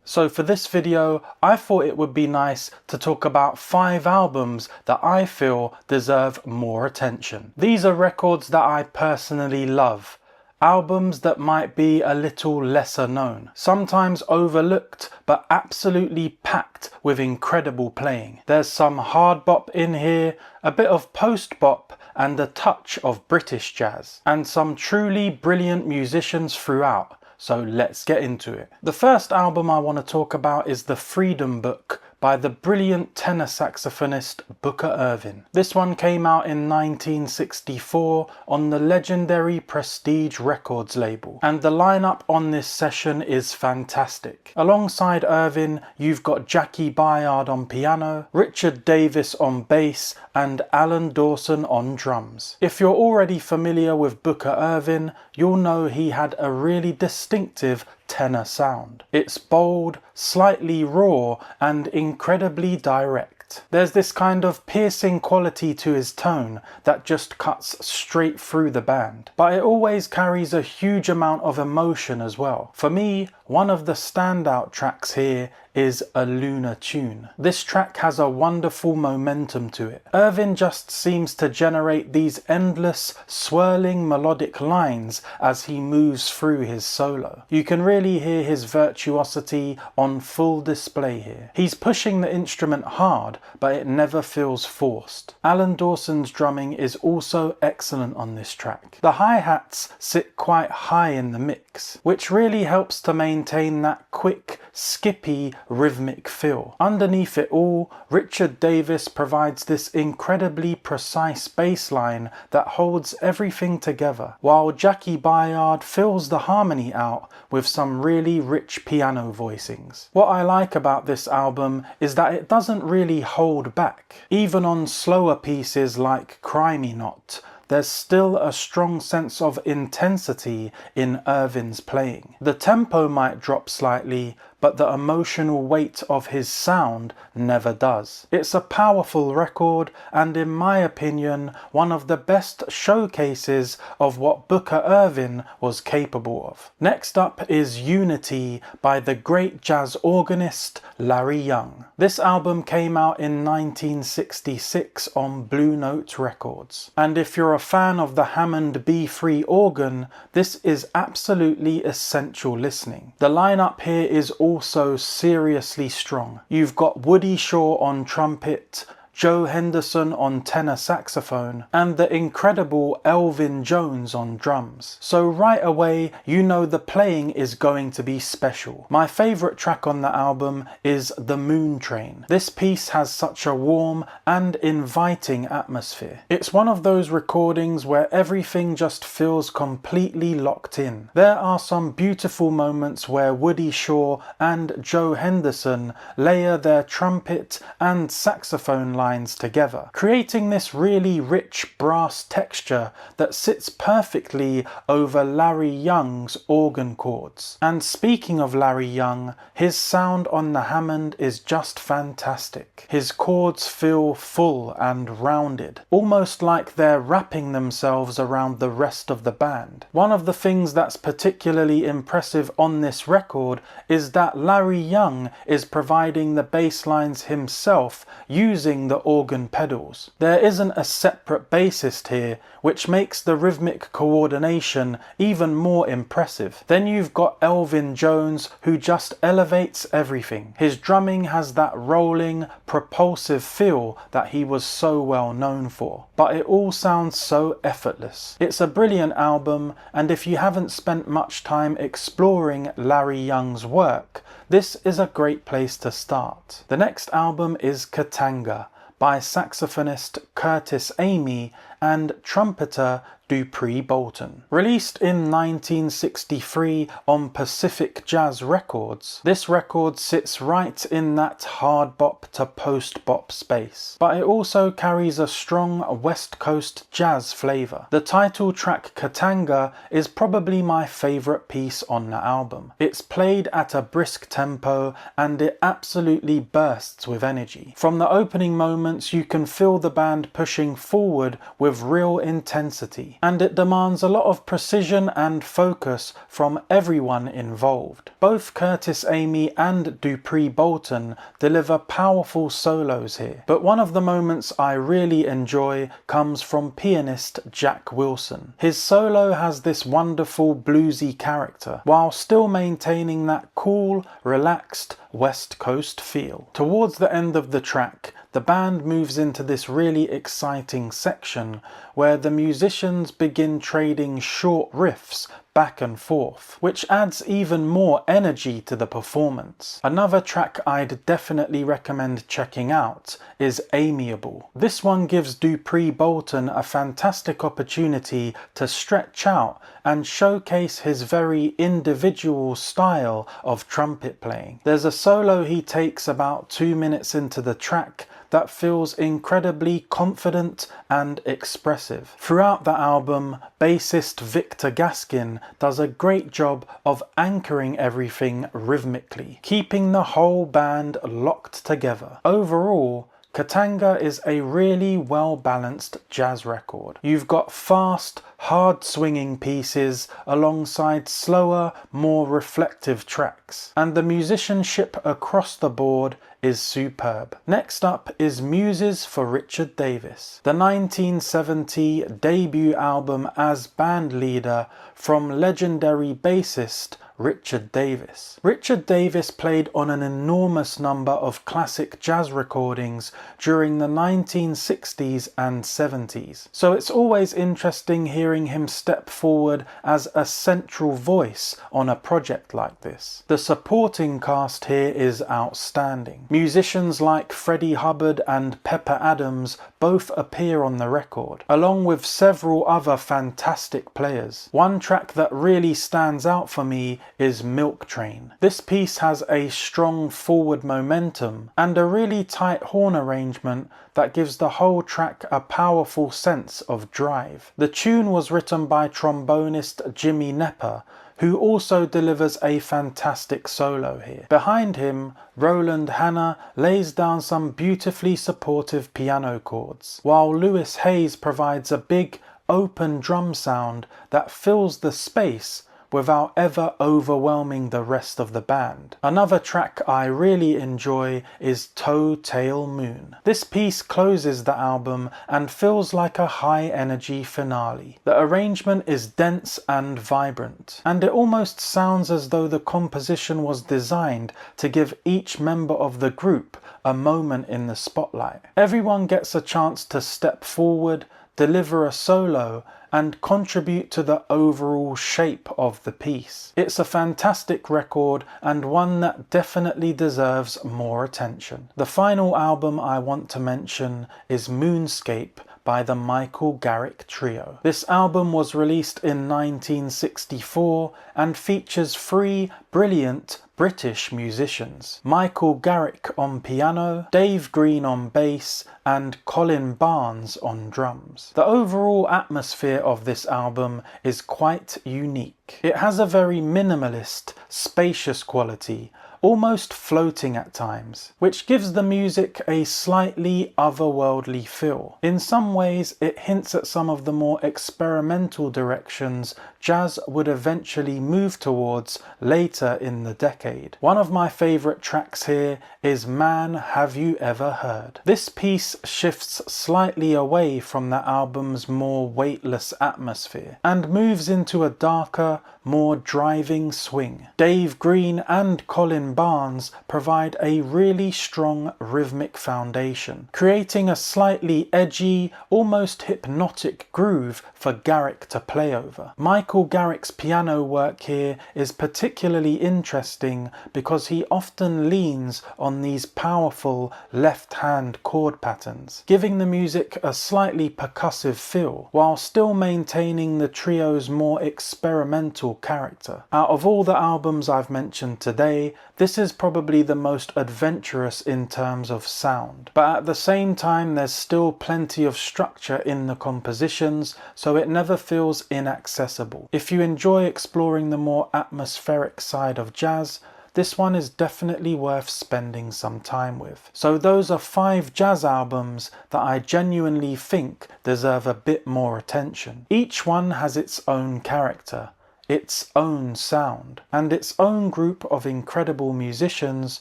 So for this video, I thought it would be nice to talk about 5 albums that I feel deserve more attention. These are records that I personally love. Albums that might be a little lesser known, sometimes overlooked, but absolutely packed with incredible playing. There's some hard bop in here, a bit of post bop, and a touch of British jazz, and some truly brilliant musicians throughout. So let's get into it. The first album I want to talk about is The Freedom Book by the brilliant tenor saxophonist Booker Ervin. This one came out in 1964 on the legendary Prestige Records label, and the lineup on this session is fantastic. Alongside Ervin, you've got Jackie Byard on piano, Richard Davis on bass, and Alan Dawson on drums. If you're already familiar with Booker Ervin, you'll know he had a really distinctive tenor sound. It's bold, slightly raw, and incredibly direct. There's this kind of piercing quality to his tone that just cuts straight through the band, but it always carries a huge amount of emotion as well. For me, one of the standout tracks here is A Lunar Tune. This track has a wonderful momentum to it. Ervin just seems to generate these endless, swirling melodic lines as he moves through his solo. You can really hear his virtuosity on full display here. He's pushing the instrument hard, but it never feels forced. Alan Dawson's drumming is also excellent on this track. The hi-hats sit quite high in the mix, which really helps to maintain that quick, skippy, rhythmic feel. Underneath it all, Richard Davis provides this incredibly precise bass line that holds everything together, while Jackie Byard fills the harmony out with some really rich piano voicings. What I like about this album is that it doesn't really hold back. Even on slower pieces like Cry Me Not, there's still a strong sense of intensity in Ervin's playing. The tempo might drop slightly, but the emotional weight of his sound never does. It's a powerful record, and in my opinion, one of the best showcases of what Booker Ervin was capable of. Next up is Unity by the great jazz organist Larry Young. This album came out in 1966 on Blue Note Records, and if you're a fan of the Hammond B3 organ, this is absolutely essential listening. The lineup here is also seriously strong. You've got Woody Shaw on trumpet, Joe Henderson on tenor saxophone, and the incredible Elvin Jones on drums. So right away, you know the playing is going to be special. My favourite track on the album is The Moon Train. This piece has such a warm and inviting atmosphere. It's one of those recordings where everything just feels completely locked in. There are some beautiful moments where Woody Shaw and Joe Henderson layer their trumpet and saxophone lines together, creating this really rich brass texture that sits perfectly over Larry Young's organ chords. And speaking of Larry Young, his sound on the Hammond is just fantastic. His chords feel full and rounded, almost like they're wrapping themselves around the rest of the band. One of the things that's particularly impressive on this record is that Larry Young is providing the bass lines himself using the organ pedals. There isn't a separate bassist here, which makes the rhythmic coordination even more impressive. Then you've got Elvin Jones, who just elevates everything. His drumming has that rolling, propulsive feel that he was so well known for, but it all sounds so effortless. It's a brilliant album, and if you haven't spent much time exploring Larry Young's work, this is a great place to start. The next album is Katanga by saxophonist Curtis Amy and trumpeter Dupree Bolton. Released in 1963 on Pacific Jazz Records, this record sits right in that hard bop to post bop space, but it also carries a strong West Coast jazz flavour. The title track Katanga is probably my favourite piece on the album. It's played at a brisk tempo and it absolutely bursts with energy. From the opening moments you can feel the band pushing forward with real intensity. and it demands a lot of precision and focus from everyone involved. Both Curtis Amy and Dupree Bolton deliver powerful solos here, but one of the moments I really enjoy comes from pianist Jack Wilson. His solo has this wonderful bluesy character, while still maintaining that cool, relaxed West Coast feel. Towards the end of the track, the band moves into this really exciting section where the musicians begin trading short riffs back and forth, which adds even more energy to the performance. Another track I'd definitely recommend checking out is Amiable. This one gives Dupree Bolton a fantastic opportunity to stretch out and showcase his very individual style of trumpet playing. There's a solo he takes about 2 minutes into the track that feels incredibly confident and expressive. Throughout the album, bassist Victor Gaskin does a great job of anchoring everything rhythmically, keeping the whole band locked together. Overall, Katanga is a really well-balanced jazz record. You've got fast, hard-swinging pieces alongside slower, more reflective tracks, and the musicianship across the board is superb. Next up is Muses for Richard Davis, the 1970 debut album as band leader from legendary bassist Richard Davis. Richard Davis played on an enormous number of classic jazz recordings during the 1960s and 70s, so it's always interesting hearing him step forward as a central voice on a project like this. The supporting cast here is outstanding. Musicians like Freddie Hubbard and Pepper Adams both appear on the record, along with several other fantastic players. One track that really stands out for me is Milk Train. This piece has a strong forward momentum and a really tight horn arrangement that gives the whole track a powerful sense of drive. The tune was written by trombonist Jimmy Nepper, who also delivers a fantastic solo here. Behind him, Roland Hanna lays down some beautifully supportive piano chords, while Lewis Hayes provides a big, open drum sound that fills the space without ever overwhelming the rest of the band. Another track I really enjoy is Toe Tail Moon. This piece closes the album and feels like a high-energy finale. The arrangement is dense and vibrant, and it almost sounds as though the composition was designed to give each member of the group a moment in the spotlight. Everyone gets a chance to step forward, deliver a solo, and contribute to the overall shape of the piece. It's a fantastic record and one that definitely deserves more attention. The final album I want to mention is Moonscape by the Michael Garrick Trio. This album was released in 1964 and features 3 brilliant British musicians: Michael Garrick on piano, Dave Green on bass, and Colin Barnes on drums. The overall atmosphere of this album is quite unique. It has a very minimalist, spacious quality, almost floating at times, which gives the music a slightly otherworldly feel. In some ways, it hints at some of the more experimental directions jazz would eventually move towards later in the decade. One of my favourite tracks here is Man Have You Ever Heard. This piece shifts slightly away from the album's more weightless atmosphere and moves into a darker, more driving swing. Dave Green and Colin Barnes provide a really strong rhythmic foundation, creating a slightly edgy, almost hypnotic groove for Garrick to play over. Michael Garrick's piano work here is particularly interesting because he often leans on these powerful left-hand chord patterns, giving the music a slightly percussive feel, while still maintaining the trio's more experimental character. Out of all the albums I've mentioned today, this is probably the most adventurous in terms of sound, but at the same time there's still plenty of structure in the compositions, so it never feels inaccessible. If you enjoy exploring the more atmospheric side of jazz, this one is definitely worth spending some time with. So those are 5 jazz albums that I genuinely think deserve a bit more attention. Each one has its own character, its own sound, and its own group of incredible musicians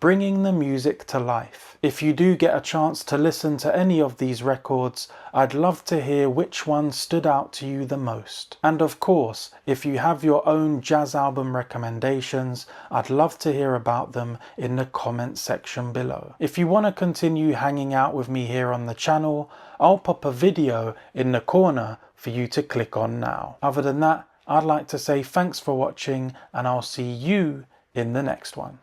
bringing the music to life. If you do get a chance to listen to any of these records, I'd love to hear which one stood out to you the most. And of course, if you have your own jazz album recommendations, I'd love to hear about them in the comment section below. If you want to continue hanging out with me here on the channel, I'll pop a video in the corner for you to click on now. Other than that, I'd like to say thanks for watching, and I'll see you in the next one.